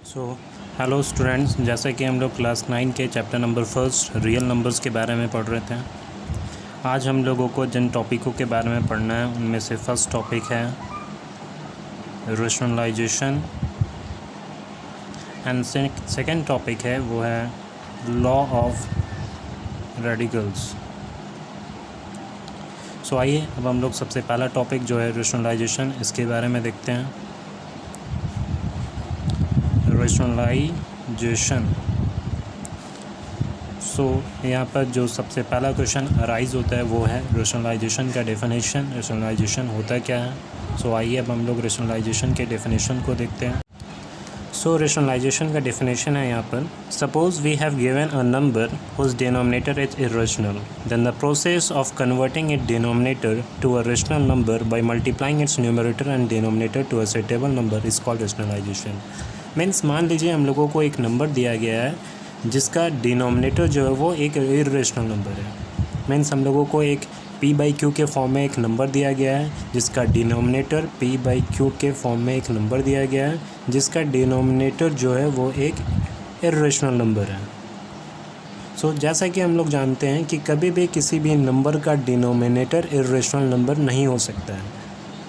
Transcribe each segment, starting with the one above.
So hello students, जैसा कि हम लोग क्लास 9 के chapter number first real numbers के बारे में पढ़ रहे थे। आज हम लोगों को जिन टॉपिकों के बारे में पढ़ना है उनमें से फर्स्ट टॉपिक है रेशनलाइजेशन एंड सेकंड टॉपिक है वो है लॉ ऑफ रेडिकल्स। सो आइए अब हम लोग सबसे पहला टॉपिक जो है रेशनलाइजेशन, इसके बारे में देखते हैं। रेशनलाइजेशन। यहाँ पर जो सबसे पहला क्वेश्चन अराइज होता है वो है रेशनलाइजेशन का डेफिनेशन। रेशनलाइजेशन होता क्या है? आइए अब हम लोग रेशनलाइजेशन के डेफिनेशन को देखते हैं। रेशनलाइजेशन का डेफिनेशन है यहाँ पर, suppose we have given a number whose denominator is irrational, then the process of converting it denominator to a rational number by multiplying its numerator and denominator to a suitable number is called rationalisation. Means मान लीजिए हम लोगों को एक number दिया गया है जिसका डिनोमिनेटर जो है वो एक इरेशनल नंबर है। मीन्स हम लोगों को एक p/q के फॉर्म में एक नंबर दिया गया है जिसका डिनोमिनेटर p/q के फॉर्म में एक नंबर दिया गया है जिसका डिनोमिनेटर जो है वो एक इरेशनल नंबर है। जैसा कि हम लोग जानते हैं कि कभी भी किसी भी नंबर का डिनोमिनेटर इरेशनल नंबर नहीं हो सकता है।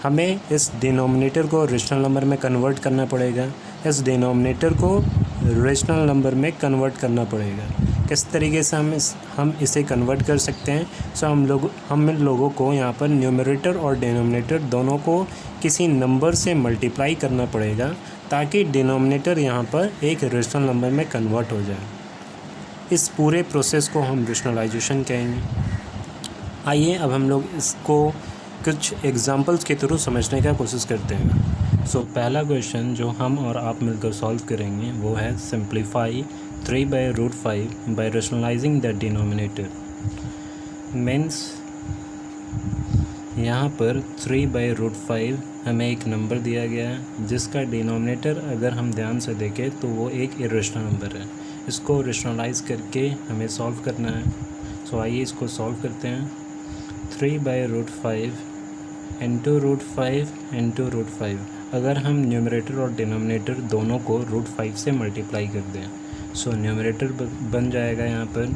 हमें इस डिनोमिनेटर को रेशनल नंबर में कन्वर्ट करना पड़ेगा, इस डिनोमिनेटर को रेशनल नंबर में कन्वर्ट करना पड़ेगा। किस तरीके से हम इसे कन्वर्ट कर सकते हैं? हम लोगों को यहाँ पर न्यूमरेटर और डिनोमिनेटर दोनों को किसी नंबर से मल्टीप्लाई करना पड़ेगा ताकि डिनोमिनेटर यहाँ पर एक रेशनल नंबर में कन्वर्ट हो जाए। इस पूरे प्रोसेस को हम रेशनलाइजेशन कहेंगे। आइए अब हम लोग इसको कुछ एग्जांपल्स के थ्रू समझने का कोशिश करते हैं। पहला क्वेश्चन जो हम और आप मिलकर सॉल्व करेंगे वो है simplify 3/√5 by rationalising the denominator. Means यहाँ पर 3/√5 हमें एक नंबर दिया गया है जिसका डिनोमिनेटर अगर हम ध्यान से देखें तो वो एक इरेशनल नंबर है। इसको रेशनलाइज करके हमें सॉल्व करना है। आइए इसको सॉल्व करते हैं। 3/√5 इंटू √5 अगर हम न्यूमरेटर और डिनोमिनेटर दोनों को √5 से मल्टीप्लाई कर दें न्यूमरेटर बन जाएगा यहाँ पर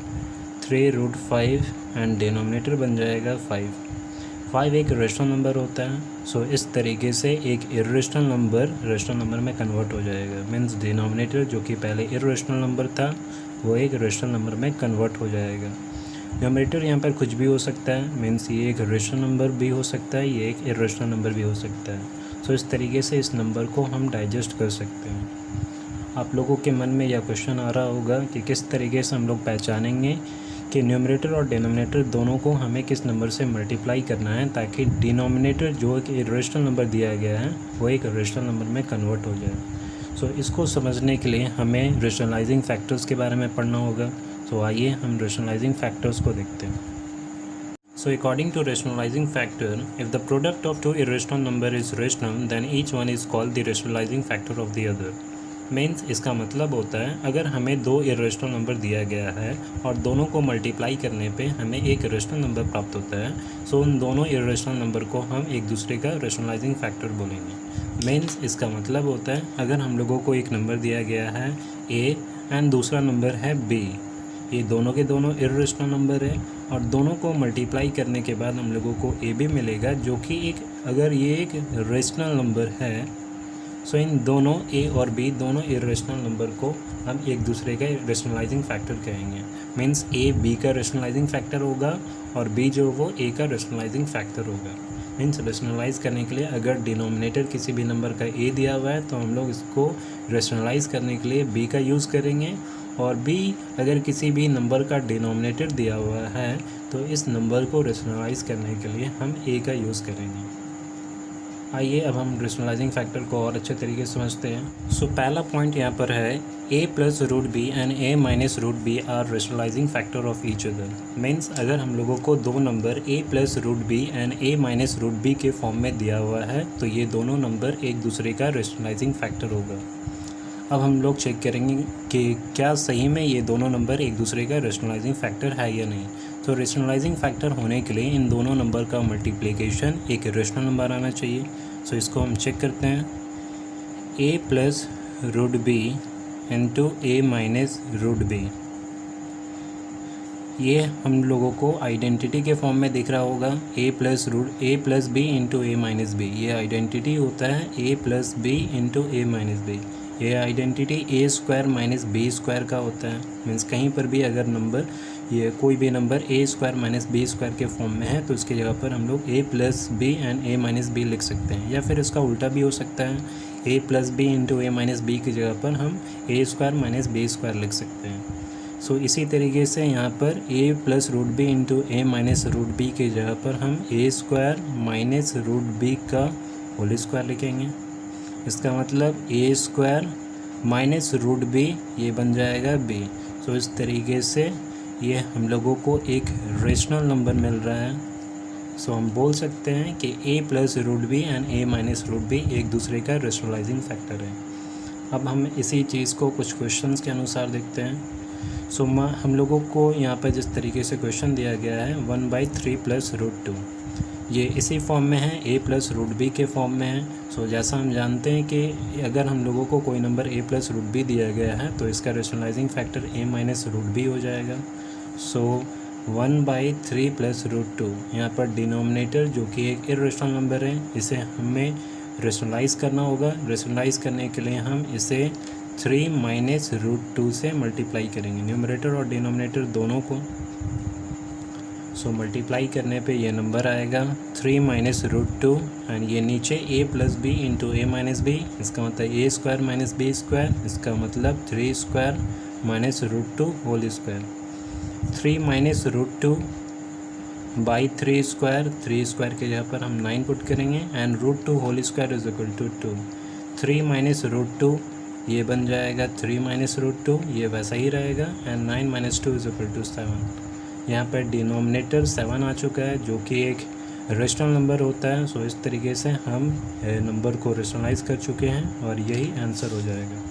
3√5 एंड डिनोमिनेटर बन जाएगा 5 एक रेशनल नंबर होता है। इस तरीके से एक इरेशनल नंबर रेशनल नंबर में कन्वर्ट हो जाएगा। मीन्स डिनोमिनेटर जो कि पहले इरेशनल नंबर था वो एक रेशनल नंबर में कन्वर्ट हो जाएगा। न्यूमरेटर यहाँ पर कुछ भी हो सकता है। मीन्स ये एक रेशनल नंबर भी हो सकता है, ये एक इरेशनल नंबर भी हो सकता है। इस तरीके से इस नंबर को हम डाइजेस्ट कर सकते हैं। आप लोगों के मन में यह क्वेश्चन आ रहा होगा कि किस तरीके से हम लोग पहचानेंगे कि न्यूमरेटर और डिनोमिनेटर दोनों को हमें किस नंबर से मल्टीप्लाई करना है ताकि डिनोमिनेटर जो एक इरेशनल नंबर दिया गया है वो एक रेशनल नंबर में कन्वर्ट हो जाए। इसको समझने के लिए हमें रेशनलाइजिंग फैक्टर्स के बारे में पढ़ना होगा। आइए हम रेशनलाइजिंग फैक्टर्स को देखते हैं। According to rationalizing factor, if the product of two irrational number is rational, then each one is called the rationalizing factor of the other. Means इसका मतलब होता है अगर हमें दो इरेशनल नंबर दिया गया है और दोनों को मल्टीप्लाई करने पे हमें एक रेशनल नंबर प्राप्त होता है, उन दोनों इरेशनल नंबर को हम एक दूसरे का रेशनलाइजिंग फैक्टर बोलेंगे। मीन्स इसका मतलब होता है अगर हम लोगों को एक नंबर दिया गया है a एंड दूसरा नंबर है b, ये दोनों के दोनों इरेशनल नंबर है और दोनों को मल्टीप्लाई करने के बाद हम लोगों को a भी मिलेगा जो कि अगर ये एक रेशनल नंबर है इन दोनों a और b दोनों इरेशनल नंबर को हम एक दूसरे का रेशनलाइजिंग फैक्टर कहेंगे। मीन्स a b का रेशनलाइजिंग फैक्टर होगा और b जो वो a का रेशनलाइजिंग फैक्टर होगा। मीन्स रेशनलाइज करने के लिए अगर डिनोमिनेटर किसी भी नंबर का a दिया हुआ है तो हम लोग इसको रेशनलाइज करने के लिए b का यूज़ करेंगे, और b अगर किसी भी नंबर का डिनोमिनेटर दिया हुआ है तो इस नंबर को रेशनलाइज करने के लिए हम a का यूज़ करेंगे। आइए अब हम रेशनलाइजिंग फैक्टर को और अच्छे तरीके से समझते हैं। पहला पॉइंट यहाँ पर है a+√b and a-√b are rationalising factor of each other. Means अगर हम लोगों को दो नंबर a+√b एंड a-√b के फॉर्म में दिया हुआ है तो ये दोनों नंबर एक दूसरे का रेशनलाइजिंग फैक्टर होगा। अब हम लोग चेक करेंगे कि क्या सही में ये दोनों नंबर एक दूसरे का रेशनलाइजिंग फैक्टर है या नहीं। रेशनलाइजिंग फैक्टर होने के लिए इन दोनों नंबर का मल्टीप्लिकेशन एक रेशनल नंबर आना चाहिए। इसको हम चेक करते हैं। a+√b इंटू ए माइनस रूट बी। ये हम लोगों को आइडेंटिटी के फॉर्म में दिख रहा होगा, ए प्लस बी इंटू ए माइनस बी। ये आइडेंटिटी होता है A plus B into A minus B. ये आइडेंटिटी ए स्क्वायर माइनस बी स्क्वायर का होता है। मीन्स कहीं पर भी अगर नंबर, ये कोई भी number A square minus B square के फॉर्म में है तो इसकी जगह पर हम लोग A plus B and A minus B लिख सकते हैं, या फिर इसका उल्टा भी हो सकता है, A plus B into A minus B की जगह पर हम A square minus B square लिख सकते हैं। सो इसी तरीके से यहाँ पर ए प्लस रूट बी इंटू ए माइनस रूट बी की जगह पर हम A square minus root B का होल स्क्वायर लिखेंगे। इसका मतलब a square minus root B, ये बन जाएगा बी। सो इस तरीके से ये हम लोगों को एक रेशनल नंबर मिल रहा है। सो हम बोल सकते हैं कि A plus root B and A minus root B एक दूसरे का रेशनलाइजिंग फैक्टर है। अब हम इसी चीज़ को कुछ क्वेश्चंस के अनुसार देखते हैं। सो हम लोगों को यहाँ पर जिस तरीके से क्वेश्चन दिया गया है 1/3 प्लस रूट 2, ये इसी फॉर्म में है, ए प्लस रूट बी के फॉर्म में है। सो जैसा हम जानते हैं कि अगर हम लोगों को कोई number a plus root b दिया गया है तो इसका rationalising factor a minus root b हो जाएगा। सो 1/3 प्लस रूट 2, यहाँ पर डिनोमिनेटर जो कि एक इर्रेशनल नंबर है, इसे हमें रेशनलाइज करना होगा। रेशनलाइज करने के लिए हम इसे 3 माइनस रूट 2 से मल्टीप्लाई करेंगे, न्यूमरेटर और डिनोमिनेटर दोनों को। सो मल्टीप्लाई करने पे ये नंबर आएगा 3 माइनस रूट 2 एंड ये नीचे a plus B into A minus b, इसका मतलब a square minus B square, इसका मतलब 3 square minus root 2 whole square. 3 minus root 2 by 3 square, 3 square के जगह पर हम 9 पुट करेंगे and root 2 whole square is equal to 2। 3 minus root 2 ये बन जाएगा 3 माइनस रूट 2, ये वैसा ही रहेगा and 9 minus 2 is equal to 7। यहाँ पर डिनोमिनेटर 7 आ चुका है जो कि एक रेशनल नंबर होता है। सो इस तरीके से हम नंबर को रेशनलाइज कर चुके हैं और यही आंसर हो जाएगा।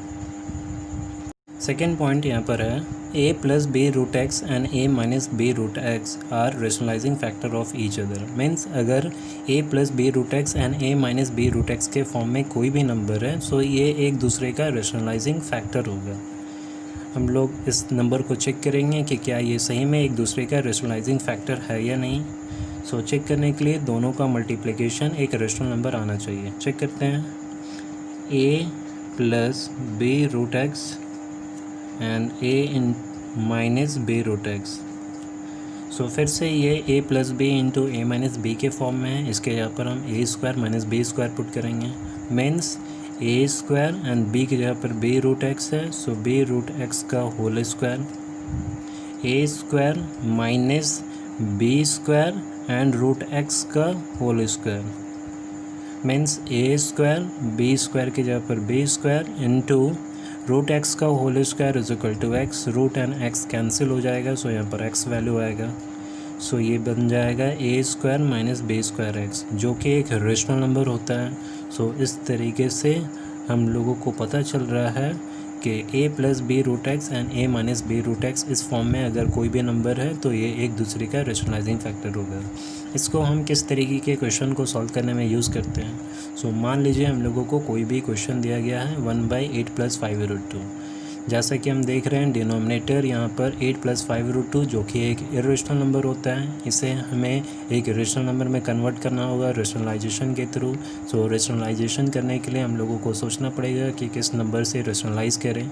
सेकेंड पॉइंट यहाँ पर है A plus B root X and A minus B root X are rationalising factor of each other. Means अगर A plus B root X and A minus B root X के form में कोई भी number है सो ये एक दूसरे का रेशनलाइजिंग फैक्टर होगा। हम लोग इस नंबर को चेक करेंगे कि क्या ये सही में एक दूसरे का रेशनलाइजिंग फैक्टर है या नहीं। सो चेक करने के लिए दोनों का मल्टीप्लिकेशन एक रेशनल नंबर आना चाहिए। चेक करते हैं, A plus B root X and A इन minus B root X. So फिर से ये A plus B into A minus B के फॉर्म में है, इसके यहाँ पर हम A square minus B square put करेंगे। Means A square and B की जगह पर बी रूट एक्स है, सो बी रूट एक्स का whole square, A square minus B square and root X का whole square. Means A square B square की जगह पर B square into root X का whole square is equal to X. Root and X cancel हो जाएगा, सो यहाँ पर x value आएगा। सो ये बन जाएगा A square minus B square X, जो कि एक रेशनल नंबर होता है। सो इस तरीके से हम लोगों को पता चल रहा है कि A plus B root X and A minus B root X इस फॉर्म में अगर कोई भी नंबर है तो ये एक दूसरे का रेशनलाइजिंग फैक्टर होगा। इसको हम किस तरीके के क्वेश्चन को सॉल्व करने में यूज़ करते हैं। सो मान लीजिए हम लोगों को कोई भी क्वेश्चन दिया गया है 1/8 + 5 √ 2। जैसा कि हम देख रहे हैं डिनोमिनेटर यहाँ पर 8 + 5 √ 2 जो कि एक इरेशनल नंबर होता है, इसे हमें एक रेशनल नंबर में कन्वर्ट करना होगा रेशनलाइजेशन के थ्रू। सो रेशनलाइजेशन करने के लिए हम लोगों को सोचना पड़ेगा कि किस नंबर से रेशनलाइज करें।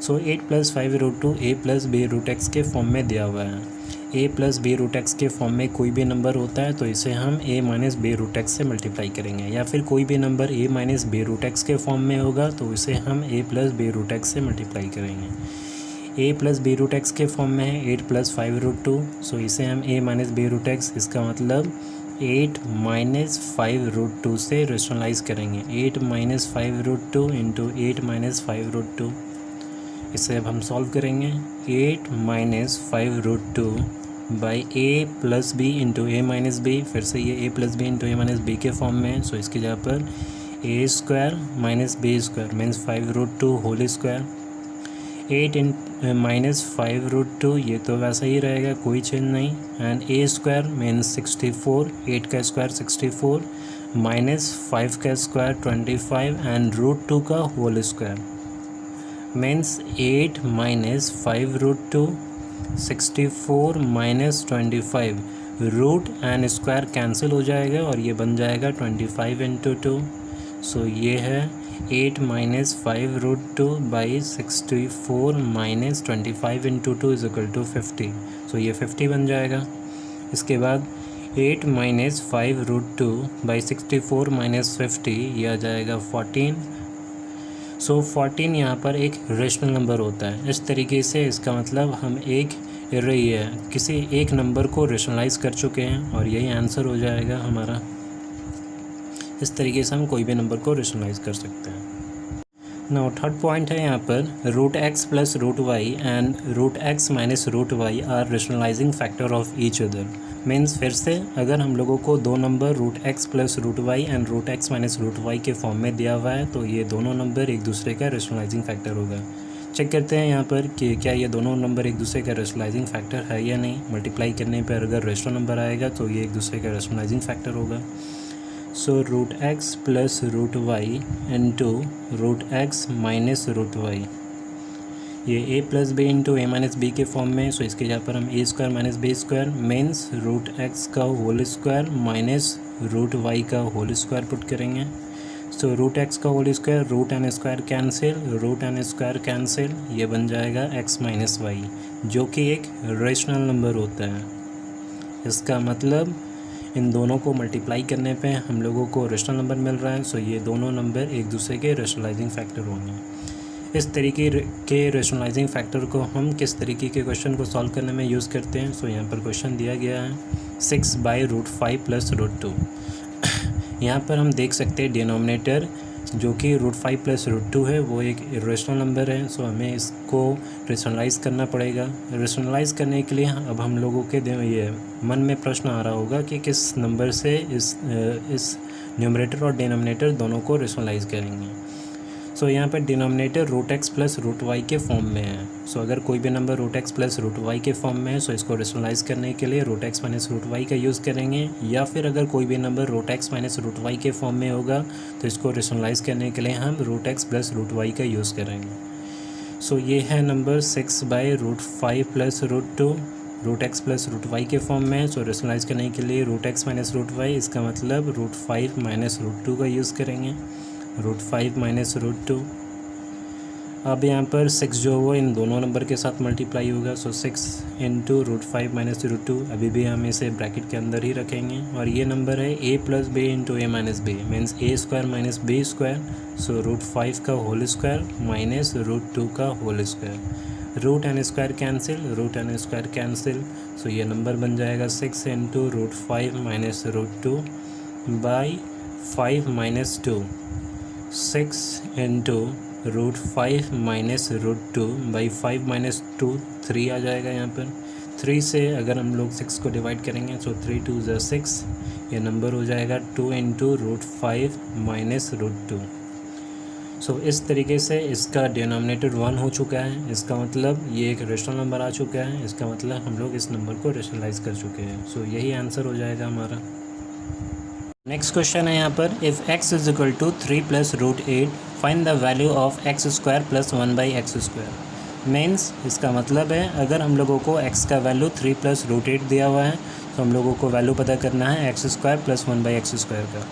सो 8 + 5 √ 2 a + b √ x के फॉर्म में दिया हुआ है। a + b √ x के फॉर्म में कोई भी नंबर होता है तो इसे हम a - b √ x से मल्टीप्लाई करेंगे, या फिर कोई भी नंबर a - b √ x के फॉर्म में होगा तो इसे हम a + b √ x से मल्टीप्लाई करेंगे। a + b √ x के फॉर्म में है 8 + 5 √ 2, सो इसे हम a - b √ x, इसका मतलब 8 - 5 √ 2 से रेशनलाइज करेंगे। 8 - 5 √ 2 इंटू 8 - 5 √ 2, इसे अब हम सॉल्व करेंगे। 8 - 5 √ 2 by a + b into a - b, फिर से ये a + b into a - b के फॉर्म में है, सो इसकी जगह पर a square minus b square means 5 √ 2 whole square. 8 - 5 √ 2 ये तो वैसा ही रहेगा, कोई चेंज नहीं, एंड a स्क्वायर मीन्स 64, 8 का स्क्वायर 64 माइनस 5 का स्क्वायर 25 एंड √ 2 का whole square means 8 minus 5 root 2, 64 minus 25, root and square cancel हो जाएगा और ये बन जाएगा 25 इंटू 2। सो ये है 8 minus 5 root 2 by 64 minus 25 into 2 is equal to 50। So ये 50 बन जाएगा। इसके बाद 8 माइनस 5 रूट 2 बाई 64 माइनस 50, ये आ जाएगा 14। सो 14 यहाँ पर एक रेशनल नंबर होता है। इस तरीके से इसका मतलब हम किसी एक नंबर को रेशनलाइज कर चुके हैं और यही आंसर हो जाएगा हमारा। इस तरीके से हम कोई भी नंबर को रेशनलाइज कर सकते हैं। नाउ थर्ड पॉइंट है यहाँ पर root x plus root y and root x minus root y are rationalising factor of each other. Means फिर से अगर हम लोगों को दो number root x plus root y and root x minus root y के फॉर्म में दिया हुआ है तो ये दोनों नंबर एक दूसरे का रेशनलाइजिंग फैक्टर होगा। चेक करते हैं यहाँ पर कि क्या ये दोनों नंबर एक दूसरे का रेशनलाइजिंग फैक्टर है या नहीं। मल्टीप्लाई करने पर अगर रेशनल नंबर आएगा तो ये एक दूसरे का रेशनलाइजिंग फैक्टर होगा। So root x plus root Y into root x minus root Y, ये A plus B into A minus B के फॉर्म में। सो इसके जगह पर हम A square minus B square means root X का whole square minus root Y का whole square put करेंगे। सो रूट एक्स का whole square, root N square cancel, root N square cancel, ये बन जाएगा एक्स माइनस वाई जो कि एक रेशनल नंबर होता है। इसका मतलब इन दोनों को मल्टीप्लाई करने पे हम लोगों को रेशनल नंबर मिल रहा है। सो ये दोनों नंबर एक दूसरे के रेशनलाइजिंग फैक्टर होंगे। इस तरीके के रेशनलाइजिंग फैक्टर को हम किस तरीके के क्वेश्चन को सॉल्व करने में यूज़ करते हैं। सो यहाँ पर क्वेश्चन दिया गया है 6 बाई रूट 5 प्लस रूट 2। यहाँ पर हम देख सकते हैं डिनोमिनेटर जो कि रूट 5 प्लस रूट 2 है वो एक इरेशनल नंबर है। सो हमें इसको रेशनलाइज करना पड़ेगा। रेशनलाइज करने के लिए अब हम लोगों के ये मन में प्रश्न आ रहा होगा कि किस नंबर से इस न्यूमरेटर और डिनोमिनेटर दोनों को रेशनलाइज करेंगे। सो यहाँ पर denominator root x plus root y के फॉर्म में है। सो अगर कोई भी number root x plus root y के फॉर्म में है सो इसको रेशनलाइज करने के लिए root x minus root Y का यूज़ करेंगे, या फिर अगर कोई भी number root x minus root y के फॉर्म में होगा तो इसको रेशनलाइज करने के लिए हम root x plus root Y का यूज़ करेंगे। सो ये है number 6 by root 5 plus root 2, root x plus root y के फॉर्म में है। सो रेशनलाइज करने के लिए root x minus root y, इसका मतलब रूट 5 माइनस रूट 2 का यूज़ करेंगे, रूट 5 माइनस रूट 2। अब यहाँ पर 6 जो वो इन दोनों नंबर के साथ मल्टीप्लाई होगा। सो 6 इंटू रूट 5 माइनस रूट 2, अभी भी हम इसे ब्रैकेट के अंदर ही रखेंगे। और ये नंबर है A plus B into A minus B means A square minus B square. So root 5 का होल स्क्वायर माइनस रूट 2 का whole square, root N square cancel, root N square cancel. So ये number बन जाएगा 6 into root 5 minus root 2 by 5 minus 2, 6 into root 5 minus root 2 by 5 minus 2, 3 आ जाएगा यहाँ पर। 3 से अगर हम लोग 6 को डिवाइड करेंगे सो 3 2 ज़ा 6, ये नंबर हो जाएगा 2 इंटू रूट 5 माइनस रूट 2। सो इस तरीके से इसका डिनोमिनेटर 1 हो चुका है। इसका मतलब ये एक रेशनल नंबर आ चुका है। इसका मतलब हम लोग इस नंबर को रेशनलाइज कर चुके हैं। सो यही आंसर हो जाएगा हमारा। नेक्स्ट क्वेश्चन है यहाँ पर if x is equal to 3 plus root 8 find the value of x square plus 1 by x square. Means इसका मतलब है अगर हम लोगों को x का वैल्यू 3 प्लस रूट 8 दिया हुआ है तो हम लोगों को वैल्यू पता करना है x square plus 1 by x square का।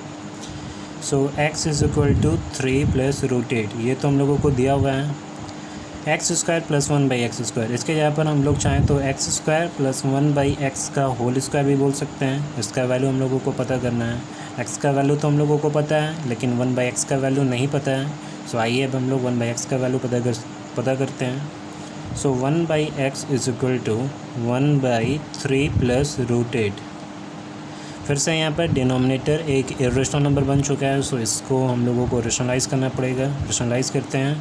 So x is equal to 3 plus root 8, ये तो हम लोगों को दिया हुआ है। X square plus 1 by x square, इसके जगह पर हम लोग चाहें तो x square plus 1 by x का होल स्क्वायर भी बोल सकते हैं। इसका वैल्यू हम लोगों को पता करना है। एक्स का वैल्यू तो हम लोगों को पता है लेकिन 1 बाई एक्स का वैल्यू नहीं पता है। सो आइए अब हम लोग 1 बाई एक्स का वैल्यू पता करते हैं। So 1 by x is equal to 1 by 3 plus root 8। फिर से यहाँ पर डिनोमिनेटर एक इरेशनल नंबर बन चुका है। सो इसको हम लोगों को रेशनलाइज करना पड़ेगा। रेशनलाइज करते हैं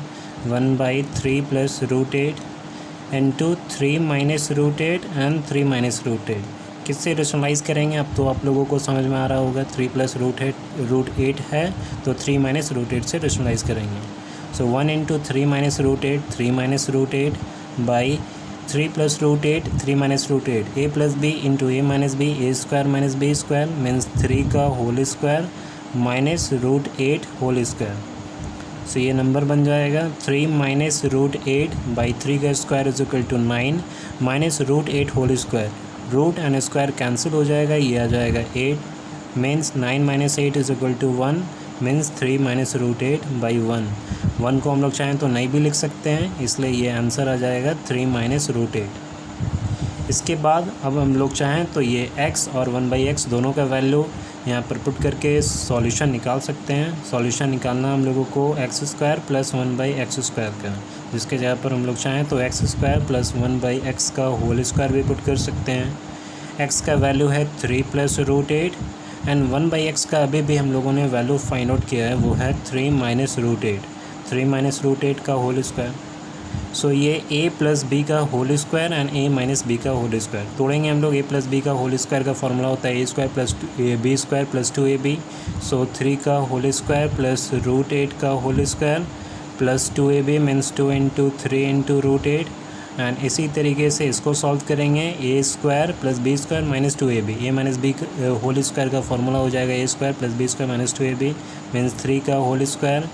1 by 3 plus root 8 into 3 minus root 8 and 3 minus root 8। किससे रेशनलाइज करेंगे अब तो आप लोगों को समझ में आ रहा होगा। 3 प्लस रूट 8 है तो 3 माइनस रूट 8 से रेशनलाइज करेंगे। So 1 into 3 minus root 8, 3 minus root 8 by 3 plus root 8, 3 minus root 8, A plus B into A minus B, A square minus B square means 3 का whole square minus root 8 whole square. So ये number बन जाएगा 3 minus root 8 by 3 का square is equal to 9 minus root 8 whole square, root and square cancel हो जाएगा, ये आ जाएगा 8 means 9 minus 8 is equal to 1 means 3 minus root 8 by 1 को हम लोग चाहें तो नहीं भी लिख सकते हैं, इसलिए ये आंसर आ जाएगा 3 माइनस रूट 8। इसके बाद अब हम लोग चाहें तो ये x और 1/x दोनों का वैल्यू यहाँ पर पुट करके सॉल्यूशन निकाल सकते हैं। सॉल्यूशन निकालना हम लोगों को x square plus 1/x square का, जिसके जगह पर हम लोग चाहें तो x स्क्वायर प्लस 1/x का होल स्क्वायर भी पुट कर सकते हैं। x का वैल्यू है 3 प्लस रूट 8 एंड 1/x का अभी भी हम लोगों ने वैल्यू फाइंड आउट किया है, वो है 3 माइनस रूट 8, 3 माइनस रूट 8 का होल स्क्वायर। सो ये a प्लस बी का whole square and a minus B का होल स्क्वायर तोड़ेंगे हम लोग। a प्लस बी का होल स्क्वायर का फॉर्मूला होता है a square plus B square plus 2ab। So 3 का होल स्क्वायर प्लस रूट 8 का whole square plus 2ab means 2 into 3 into root 8। And इसी तरीके से इसको सॉल्व करेंगे, a square plus B square minus 2ab, a minus B whole square का formula हो जाएगा a square plus B square minus 2ab means 3 का whole square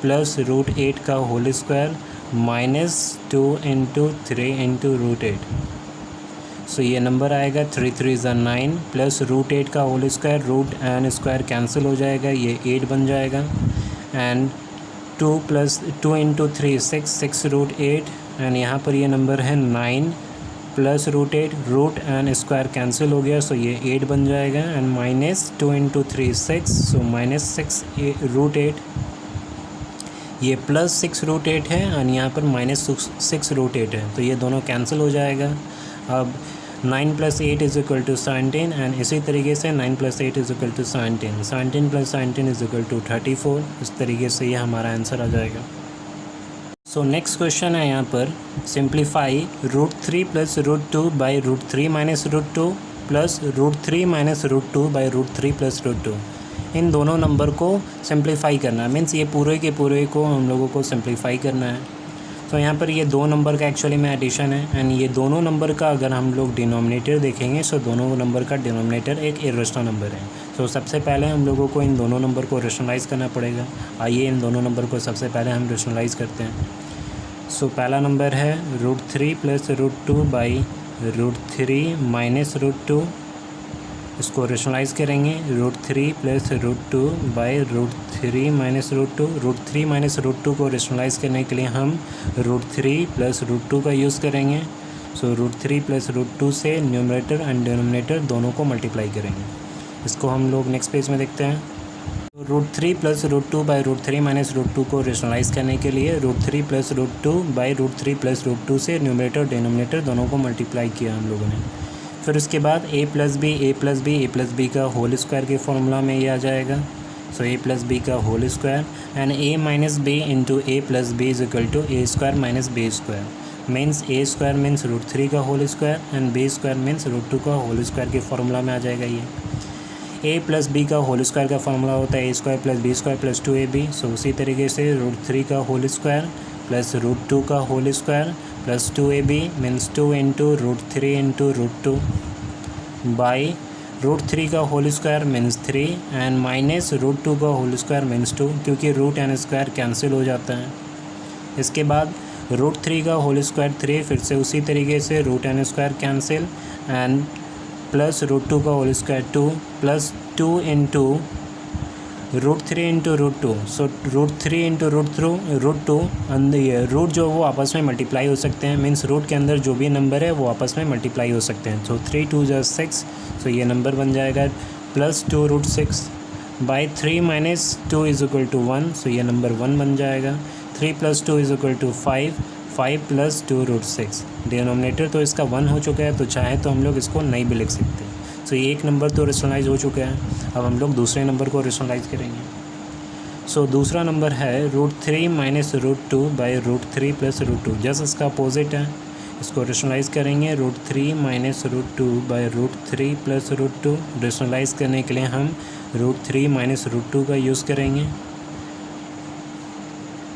plus root 8 का whole square minus 2 into 3 into root 8। So ये number आएगा 3 3 ज़ा 9 plus root 8 का whole square, root and square cancel हो जाएगा, ये 8 बन जाएगा एंड 2 इंटू 3 6 रूट 8 एंड यहाँ पर ये नंबर है 9 plus root 8, root and square cancel हो गया, सो ये 8 बन जाएगा and minus 2 into 3 6, so minus 6 root 8, ये प्लस 6 रूट 8 है और यहाँ पर माइनस 6 रूट 8 है, तो ये दोनों कैंसिल हो जाएगा। अब 9 plus 8 is equal to 17 and इसी तरीके से 9 plus 8 is equal to 17, 17 plus 17 is equal to 34। इस तरीके से ये हमारा आंसर आ जाएगा। सो नेक्स्ट क्वेश्चन है यहाँ पर simplify root 3 plus root 2 by root 3 minus root 2 plus root 3 minus root 2 by root 3 plus root 2। इन दोनों नंबर को सिंप्लीफाई करना है, मीन्स ये पूरे के पूरे को हम लोगों को सिंप्लीफाई करना है। तो यहाँ पर ये दो नंबर का एक्चुअली में एडिशन है एंड ये दोनों नंबर का अगर हम लोग डिनोमिनेटर देखेंगे तो दोनों नंबर का डिनोमिनेटर एक इरेशनल नंबर है। तो सबसे पहले हम लोगों को इन दोनों नंबर को रेशनलाइज़ करना पड़ेगा। आइए इन दोनों नंबर को सबसे पहले हम रेशनलाइज़ करते हैं। सो पहला नंबर है root 3 plus root 2 by root 3 minus root 2, इसको रेशनलाइज़ करेंगे root 3 plus root 2 by root 3 minus root 2। Root 3 minus root 2 को रेशनलाइज़ करने के लिए हम रूट 3 प्लस रूट 2 का यूज़ करेंगे। सो रूट 3 प्लस रूट 2 से न्यूमरेटर एंड डिनोमिनेटर दोनों को मल्टीप्लाई करेंगे। इसको हम लोग नेक्स्ट पेज में देखते हैं। Root 3 plus root 2 by root 3 minus root 2 को रेशनलाइज़ करने के लिए root 3 plus root 2 by root 3 plus root 2 से न्यूमरेटर डिनोमिनेटर दोनों को मल्टीप्लाई किया हम लोगों ने। फिर उसके बाद a प्लस बी का होल स्क्वायर के फॉर्मूला में ये आ जाएगा। सो a प्लस बी का whole square and a minus B into a plus B is equal to a square minus B square means a square means root 3 का whole square and b square means root 2 का whole square के formula में आ जाएगा। ये a plus B का whole square का formula होता है a square plus B square plus 2ab। So उसी तरीके से रूट 3 का होल स्क्वायर प्लस रूट 2 का whole square plus 2ab means 2 into root 3 into root 2 by root 3 का whole square means 3 and minus root 2 का whole square means 2, क्योंकि root and square cancel हो जाता है। इसके बाद रूट 3 का होल स्क्वायर 3, फिर से उसी तरीके से root and square cancel and plus root 2 का whole square 2 plus 2 into root 3 into root 2। So root 3 into root 2 ये रूट जो वो आपस में मल्टीप्लाई हो सकते हैं, मीन्स रूट के अंदर जो भी नंबर है वो आपस में मल्टीप्लाई हो सकते हैं। सो 3 2 = 6, सो ये नंबर बन जाएगा plus 2 root 6 by 3 minus 2 is equal to 1, so ये नंबर 1 बन जाएगा। 3 plus 2 is equal to 5, 5 plus 2 root 6। Denominator तो इसका 1 हो चुका है, तो चाहे तो हम लोग इसको नहीं भी लिख सकते हैं। सो ये एक नंबर तो रेशनलाइज हो चुका है। अब हम लोग दूसरे नंबर को रेशनलाइज करेंगे। सो दूसरा नंबर है root 3 minus root 2 by root 3 plus root 2, just इसका अपोजिट है। इसको रेशनलाइज करेंगे root 3 minus root 2 by root 3 plus root 2। Rationalise करने के लिए हम रूट 3 माइनस रूट 2 का यूज़ करेंगे।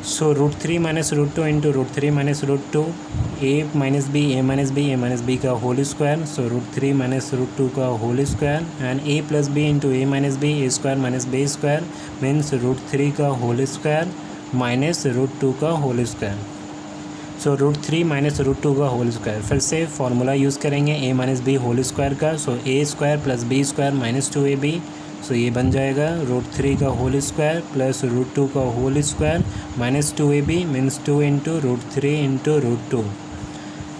So root 3 minus root 2 into root 3 minus root 2, a minus B का whole square. So root 3 minus root 2 का whole square and a plus B into a minus B, a square minus B square means root 3 का whole square minus root 2 का whole square. So root 3 minus root 2 का whole square. फिर से formula use करेंगे a minus B whole square का। So a square plus B square minus 2ab। So ये बन जाएगा रूट 3 का होल स्क्वायर प्लस रूट 2 का whole square minus 2ab means 2 into root 3 into root 2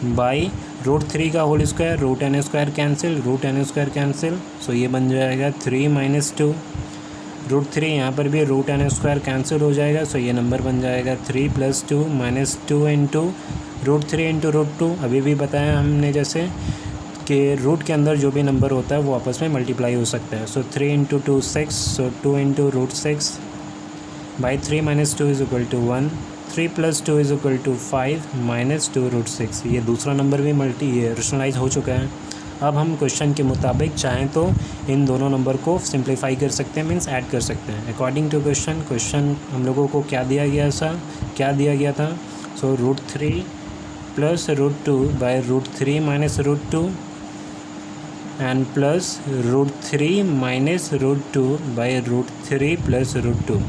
by root 3 का whole square root n square cancel, root n square cancel. So ये बन जाएगा 3 minus 2 root 3, यहाँ पर भी रूट n स्क्वायर कैंसिल हो जाएगा। सो ये नंबर बन जाएगा 3 plus 2 minus 2 into root 3 into root 2। अभी भी बताया हमने जैसे कि रूट के अंदर जो भी नंबर होता है वो आपस में मल्टीप्लाई हो सकता है। So 3 into 2 6, so 2 into root 6 by 3 minus 2 is equal to 1, 3 plus 2 is equal to 5 minus 2 root 6। ये दूसरा नंबर भी रेशनलाइज हो चुका है। अब हम क्वेश्चन के मुताबिक चाहें तो इन दोनों नंबर को सिंप्लीफाई कर सकते हैं, मीन्स ऐड कर सकते हैं अकॉर्डिंग टू क्वेश्चन हम लोगों को क्या दिया गया था। So root 3 plus root 2 by root 3 minus root 2 and plus root 3 minus root 2 by root 3 plus root 2।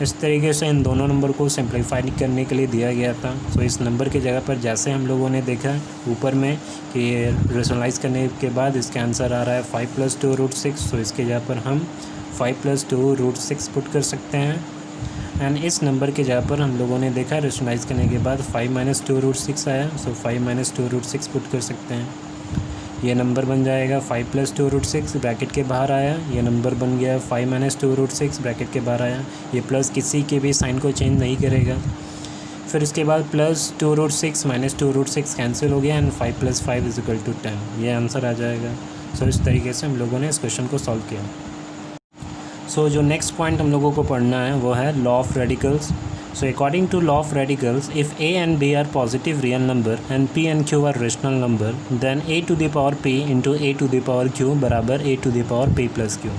इस तरीके से इन दोनों नंबर को सिंप्लीफाई करने के लिए दिया गया था। सो इस नंबर की जगह पर जैसे हम लोगों ने देखा ऊपर में कि रेशनलाइज करने के बाद इसका आंसर आ रहा है 5 प्लस 2 रूट 6। सो इसके जगह पर हम 5 प्लस 2 रूट 6 पुट कर सकते हैं। एंड इस नंबर की जगह पर हम लोगों ने देखा रेशनलाइज करने के बाद 5 माइनस 2 रूट 6 आया। सो 5 माइनस 2 रूट 6 पुट कर सकते हैं। ये नंबर बन जाएगा 5 प्लस 2 रूट 6 ब्रैकेट के बाहर आया। ये नंबर बन गया 5 माइनस 2 रूट 6 ब्रैकेट के बाहर आया। ये प्लस किसी के भी साइन को चेंज नहीं करेगा। फिर इसके बाद प्लस 2 रूट 6 माइनस 2 रूट 6 कैंसिल हो गया and 5 plus 5 is equal to 10। ये आंसर आ जाएगा। सो इस तरीके से हम लोगों ने इस क्वेश्चन को सॉल्व किया। सो जो नेक्स्ट पॉइंट हम लोगों को पढ़ना है वो है law of radicals. So according to law of radicals, if a and b are positive real number and p and q are rational number, then a to the power p into a to the power q बराबर a to the power p plus q।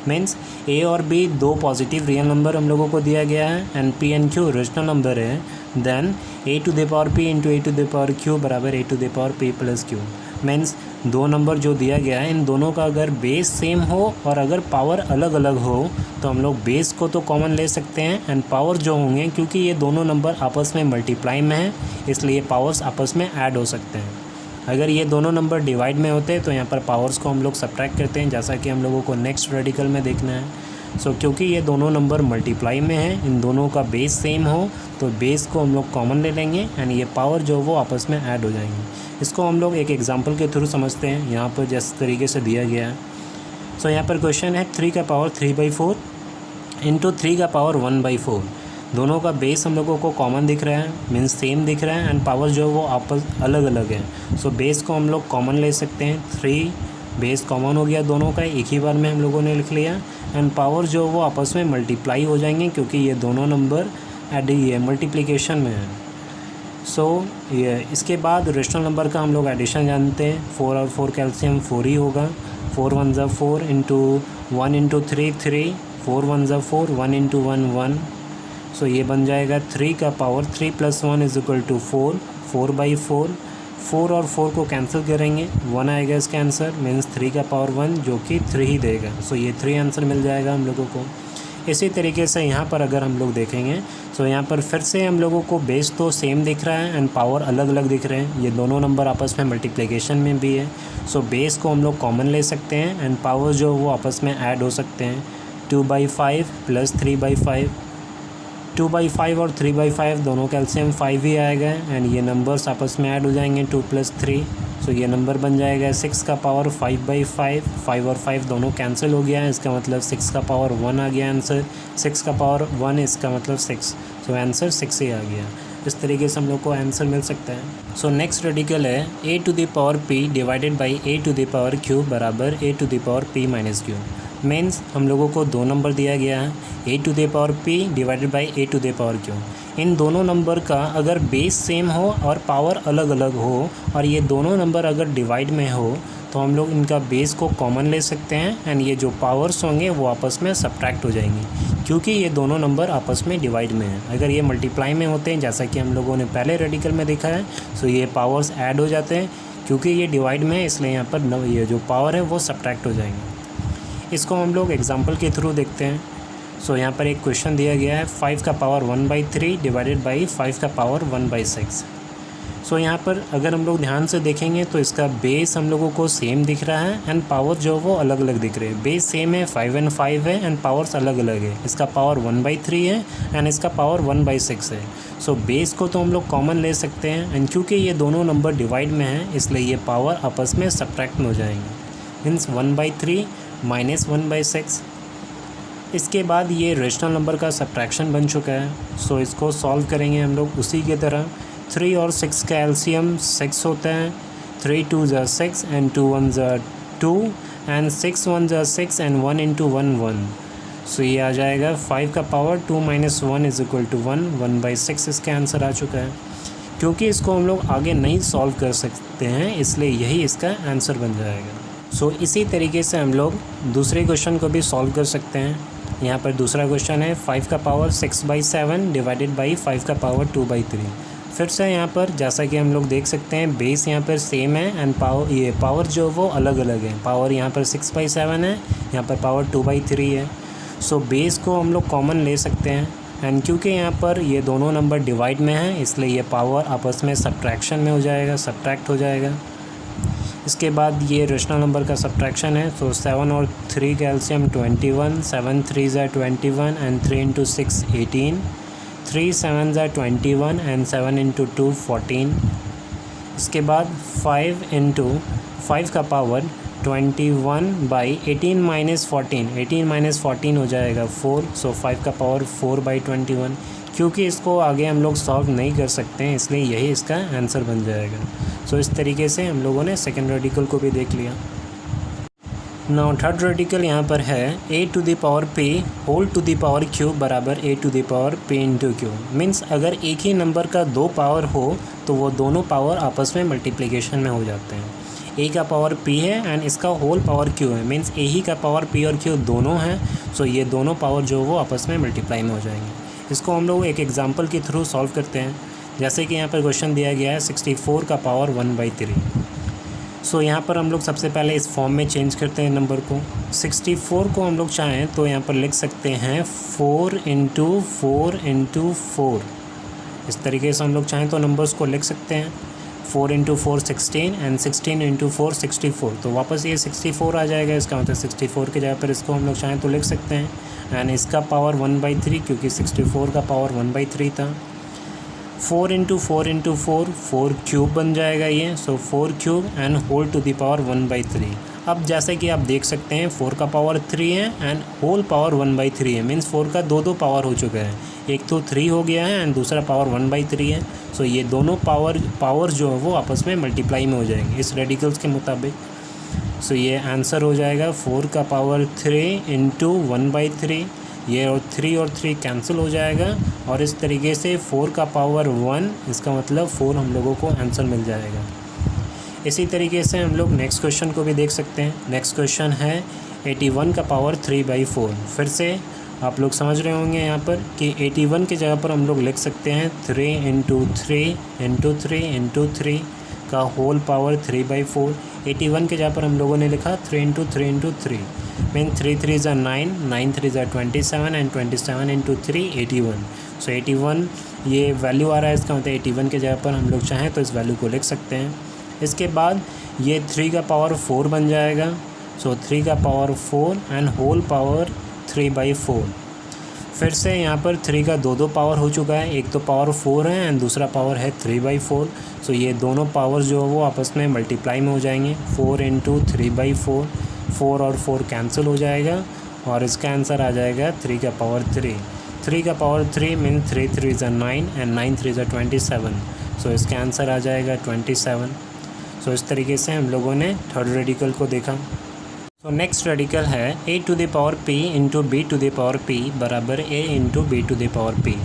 Means a और b दो positive real number हम लोगों को दिया गया है and p and q rational number है, then a to the power p into a to the power q बराबर a to the power p plus q। Means दो नंबर जो दिया गया है इन दोनों का अगर बेस सेम हो और अगर पावर अलग अलग हो तो हम लोग बेस को तो कॉमन ले सकते हैं एंड पावर जो होंगे, क्योंकि ये दोनों नंबर आपस में मल्टीप्लाई में हैं इसलिए पावर्स आपस में ऐड हो सकते हैं। अगर ये दोनों नंबर डिवाइड में होते हैं तो यहाँ पर पावर्स को हम लोग सब्ट्रैक्ट करते हैं, जैसा कि हम लोगों को नेक्स्ट रेडिकल में देखना है। सो क्योंकि ये दोनों नंबर मल्टीप्लाई में हैं, इन दोनों का बेस सेम हो तो बेस को हम लोग कॉमन ले लेंगे एंड ये पावर जो वो आपस में ऐड हो जाएंगी। इसको हम लोग एक एग्जांपल के थ्रू समझते हैं यहाँ पर जिस तरीके से दिया गया है। सो यहाँ पर क्वेश्चन है 3 का पावर 3/4 इंटू 3 का पावर 1/4। दोनों का बेस हम लोगों को कॉमन दिख रहा है, मीन्स सेम दिख रहा है एंड पावर जो वो आपस अलग अलग है। सो बेस को हम लोग कॉमन ले सकते हैं। 3 बेस कॉमन हो गया दोनों का, एक ही बार में हम लोगों ने लिख लिया एंड पावर जो वो आपस में मल्टीप्लाई हो जाएंगे क्योंकि ये दोनों नंबर ये मल्टीप्लिकेशन में है। सो ये इसके बाद रेशनल नंबर का हम लोग एडिशन जानते हैं। 4 और 4 कैल्शियम 4 ही होगा। 4 1 ज़ा 4 इंटू 1 इंटू 3 3, 4 1 ज़ा 4, 1 इंटू 1 1। सो ये बन जाएगा 3 का power 3 plus 1 is equal to 4, 4/4। 4 और 4 को कैंसिल करेंगे, 1 आएगा इसका आंसर, मीन्स 3 का पावर 1 जो कि 3 ही देगा। सो ये 3 आंसर मिल जाएगा हम लोगों को। इसी तरीके से यहाँ पर अगर हम लोग देखेंगे तो यहाँ पर फिर से हम लोगों को बेस तो सेम दिख रहा है एंड पावर अलग अलग दिख रहे हैं। ये दोनों नंबर आपस में मल्टीप्लिकेशन में भी है। सो बेस को हम लोग कॉमन ले सकते हैं एंड पावर जो वो आपस में ऐड हो सकते हैं। 2/5 प्लस 3/5, 2/5 और 3/5 दोनों कैल्शियम 5 ही आएगा एंड ये नंबर्स आपस में ऐड हो जाएंगे 2 + 3। सो ये नंबर बन जाएगा 6 का पावर 5/5। 5 और 5 दोनों कैंसिल हो गया है, इसका मतलब 6 का पावर 1 आ गया आंसर। 6 का पावर 1 इसका मतलब 6। सो आंसर 6 ही आ गया। इस तरीके से हम लोग को आंसर मिल सकता है। सो नेक्स्ट रेडिकल है a to the power p divided by a to the power q बराबर a to the power p minus q। Means हम लोगों को दो नंबर दिया गया है, a to the power p divided by a to the power q। इन दोनों number का अगर बेस सेम हो और पावर अलग अलग हो और ये दोनों नंबर अगर डिवाइड में हो तो हम लोग इनका बेस को कॉमन ले सकते हैं एंड ये जो पावर्स होंगे वो आपस में सब्ट्रैक्ट हो जाएंगी क्योंकि ये दोनों नंबर आपस में डिवाइड में हैं। अगर ये मल्टीप्लाई में होते हैं जैसा कि हम लोगों ने पहले रेडिकल में देखा है, सो ये पावर्स ऐड हो जाते हैं। क्योंकि ये डिवाइड में है इसलिए यहाँ पर ये जो पावर है वो सब्ट्रैक्ट हो जाएंगे। इसको हम लोग एग्जांपल के थ्रू देखते हैं। सो यहाँ पर एक क्वेश्चन दिया गया है 5 का पावर 1/3 डिवाइडेड बाई 5 का पावर 1/6। सो यहाँ पर अगर हम लोग ध्यान से देखेंगे तो इसका बेस हम लोगों को सेम दिख रहा है एंड पावर जो वो अलग अलग दिख रहे हैं। बेस सेम है 5 और 5 है एंड पावर्स अलग अलग है। इसका पावर 1/3 है एंड इसका पावर 1/6 है। सो बेस को तो हम लोग कॉमन ले सकते हैं एंड क्योंकि ये दोनों नंबर डिवाइड में हैं इसलिए ये पावर आपस में सब्ट्रैक्ट हो जाएंगे। Means 1/3 minus 1/6। इसके बाद ये रेशनल नंबर का सब्ट्रैक्शन बन चुका है। सो इसको सॉल्व करेंगे हम लोग उसी की तरह। 3 और 6 का एलसीएम 6 होता है। 3 2s are 6 and 2 1s are 2 and 6 1s are 6 and 1 into 1 1। So ये आ जाएगा 5 का पावर 2 - 1 = 1 1/6 इसका आंसर आ चुका है। क्योंकि इसको हम लोग आगे नहीं सॉल्व कर सकते हैं इसलिए यही इसका आंसर बन जाएगा। सो इसी तरीके से हम लोग दूसरे क्वेश्चन को भी सॉल्व कर सकते हैं। यहाँ पर दूसरा क्वेश्चन है 5 का पावर 6/7 डिवाइडेड बाई 5 का पावर 2/3। फिर से यहाँ पर जैसा कि हम लोग देख सकते हैं बेस यहाँ पर सेम है एंड पावर जो वो अलग अलग है। पावर यहाँ पर 6/7 है, यहाँ पर पावर 2/3 है। सो बेस को हम लोग कॉमन ले सकते हैं एंड क्योंकि यहाँ पर ये दोनों नंबर डिवाइड में हैं इसलिए ये पावर आपस में सब्ट्रैक्शन में हो जाएगा, सब्ट्रैक्ट हो जाएगा। इसके बाद ये रेशनल नंबर का सब्ट्रैक्शन है। सो 7 और 3 का LCM 21, 7 3s are 21 and 3 into 6 18, 3 7s are 21 and 7 into 2 14। इसके बाद 5 into 5 का पावर 21/18 - 14, 18 - 14 हो जाएगा 4। सो 5 का पावर 4/21। क्योंकि इसको आगे हम लोग सॉल्व नहीं कर सकते हैं इसलिए यही इसका आंसर बन जाएगा। सो इस तरीके से हम लोगों ने सेकेंड रेडिकल को भी देख लिया। नाउ थर्ड रेडिकल यहाँ पर है a⁴ whole to the power cube बराबर a⁴ इंटू क्यूब। मीन्स अगर एक ही नंबर का 2 पावर हो तो वो दोनों पावर आपस में मल्टीप्लिकेशन में हो जाते हैं। a का पावर p है एंड इसका होल पावर q है। मीन्स a ही का पावर p और q दोनों हैं। सो ये दोनों पावर जो वो आपस में मल्टीप्लाई में हो जाएंगे। इसको हम लोग एक एग्जांपल के थ्रू सॉल्व करते हैं। जैसे कि यहाँ पर क्वेश्चन दिया गया है 64 का पावर 1/3। सो यहाँ पर हम लोग सबसे पहले इस फॉर्म में चेंज करते हैं नंबर को। 64 को हम लोग चाहें तो यहाँ पर लिख सकते हैं 4 into 4 into 4। इस तरीके से हम लोग चाहें तो नंबर्स को लिख सकते हैं। 4 into 4 16 एंड 16 into 4 64। तो वापस ये 64 आ जाएगा। इसका मतलब 64 के जगह पर इसको हम लोग चाहें तो लिख सकते हैं एंड इसका पावर 1/3 क्योंकि 64 का पावर 1/3 था। 4 into 4 into 4 4 क्यूब बन जाएगा ये। So 4 cube and whole to the power 1/3। अब जैसे कि आप देख सकते हैं 4 का पावर 3 है एंड होल पावर 1/3 है। मीन्स 4 का दो पावर हो चुका है। एक तो 3 हो गया है एंड दूसरा पावर 1/3 है। सो ये दोनों पावर जो है वो आपस में मल्टीप्लाई में हो जाएंगे इस रेडिकल्स के मुताबिक। सो ये आंसर हो जाएगा 4 का पावर 3 into 1/3। ये और 3 कैंसिल हो जाएगा और इस तरीके से 4 का पावर 1 इसका मतलब 4 हम लोगों को आंसर मिल जाएगा। इसी तरीके से हम लोग नेक्स्ट क्वेश्चन को भी देख सकते हैं। नेक्स्ट क्वेश्चन है 81 का पावर 3/4। फिर से आप लोग समझ रहे होंगे यहाँ पर कि 81 की जगह पर हम लोग लिख सकते हैं 3 into 3 into 3 into 3 का होल पावर 3/4। 81 के जगह पर हम लोगों ने लिखा 3 into 3 into 3। Mean 3 3s are 9, 9 3s are 27 and 27 into 3 81। सो 81 ये वैल्यू आ रहा है। इसका मतलब 81 के जगह पर हम लोग चाहें तो इस वैल्यू को लिख सकते हैं। इसके बाद ये 3 का पावर 4 बन जाएगा। सो 3 का पावर 4 एंड होल पावर 3/4। फिर से यहाँ पर 3 का दो पावर हो चुका है। एक तो पावर 4 है एंड दूसरा पावर है 3/4। सो ये दोनों पावर जो है वो आपस में मल्टीप्लाई में हो जाएंगे। 4 into 3/4। 4 और 4 कैंसिल हो जाएगा और इसका आंसर आ जाएगा 3 का पावर 3। 3 का power 3 mean 3 3s are 9 and 9 3s are 27। सो इसका आंसर आ जाएगा 27। सो इस तरीके से हम लोगों ने थर्ड रेडिकल को देखा। सो नेक्स्ट रेडिकल है a⁴ इंटू b⁴ बराबर a इंटू b⁴।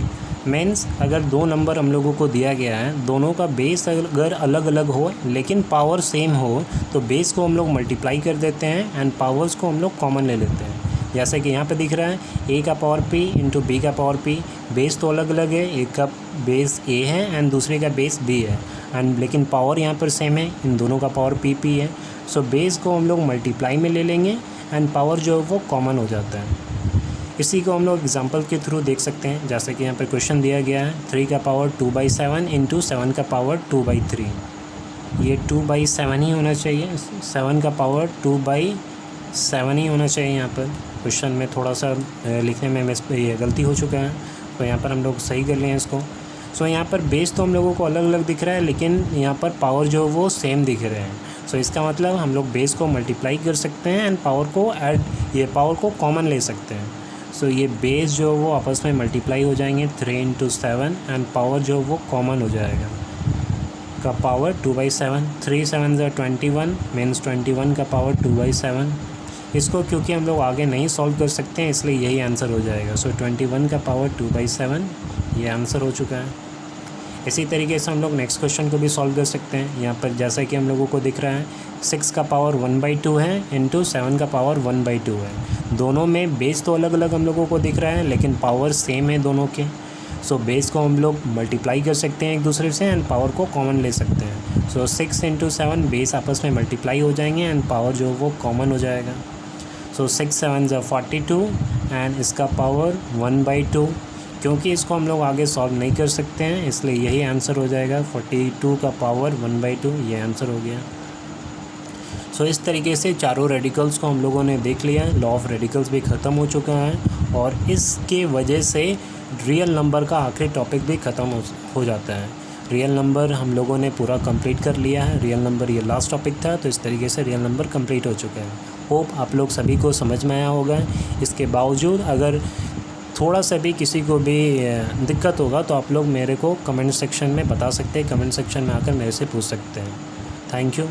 मीन्स अगर दो नंबर हम लोगों को दिया गया है, दोनों का बेस अगर अलग अलग हो लेकिन पावर सेम हो तो बेस को हम लोग मल्टीप्लाई कर देते हैं एंड पावर्स को हम लोग कॉमन ले लेते हैं। जैसे कि यहाँ पे दिख रहा है a का पावर p इंटू b का पावर p। बेस तो अलग अलग है, एक का बेस a है एंड दूसरे का बेस b है एंड लेकिन पावर यहाँ पर सेम है। इन दोनों का पावर p है। सो बेस को हम लोग मल्टीप्लाई में ले लेंगे एंड पावर जो है वो कॉमन हो जाता है। इसी को हम लोग एग्जांपल के थ्रू देख सकते हैं। जैसे कि यहाँ पर क्वेश्चन दिया गया है 3 का पावर 2/7 इंटू 7 का पावर 2/3। ये 2/7 ही होना चाहिए, 7 का पावर 2/7 ही होना चाहिए। यहाँ पर क्वेश्चन में थोड़ा सा लिखने में ये गलती हो चुका है, तो यहाँ पर हम लोग सही कर लें इसको। सो यहाँ पर बेस तो हम लोगों को अलग अलग दिख रहा है, लेकिन यहाँ पर पावर जो वो सेम दिख रहे हैं। सो इसका मतलब हम लोग बेस को मल्टीप्लाई कर सकते हैं एंड पावर को ऐड, ये पावर को कॉमन ले सकते हैं। सो ये बेस जो वो आपस में मल्टीप्लाई हो जाएंगे 3 इंटू 7 एंड पावर जो वो कॉमन हो जाएगा का पावर 2/7। 3 7 21 मीन्स 21 का पावर 2/7। इसको क्योंकि हम लोग आगे नहीं सॉल्व कर सकते हैं इसलिए यही आंसर हो जाएगा। सो 21 का पावर 2/7 ये आंसर हो चुका है। इसी तरीके से हम लोग नेक्स्ट क्वेश्चन को भी सॉल्व कर सकते हैं। यहाँ पर जैसा कि हम लोगों को दिख रहा है 6 का पावर 1/2 है इंटू 7 का पावर 1/2 है। दोनों में बेस तो अलग अलग हम लोगों को दिख रहा है, लेकिन पावर सेम है दोनों के। सो बेस को हम लोग मल्टीप्लाई कर सकते हैं एक दूसरे से एंड पावर को कॉमन ले सकते हैं। सो 6 इंटू 7 बेस आपस में मल्टीप्लाई हो जाएंगे एंड पावर जो वो कॉमन हो जाएगा। सो 6 7 42 एंड इसका पावर 1/2। क्योंकि इसको हम लोग आगे सॉल्व नहीं कर सकते हैं इसलिए यही आंसर हो जाएगा। 42 का पावर 1/2 ये आंसर हो गया। सो इस तरीके से चारों रेडिकल्स को हम लोगों ने देख लिया। लॉ ऑफ रेडिकल्स भी ख़त्म हो चुका है और इसके वजह से रियल नंबर का आखिरी टॉपिक भी ख़त्म हो जाता है। रियल नंबर हम लोगों ने पूरा कंप्लीट कर लिया है। रियल नंबर ये लास्ट टॉपिक था, तो इस तरीके से रियल नंबर कंप्लीट हो चुका है। होप आप लोग सभी को समझ में आया होगा। इसके बावजूद अगर थोड़ा सा भी किसी को भी दिक्कत होगा तो आप लोग मेरे को कमेंट सेक्शन में बता सकते हैं। कमेंट सेक्शन में आकर मेरे से पूछ सकते हैं। Thank you.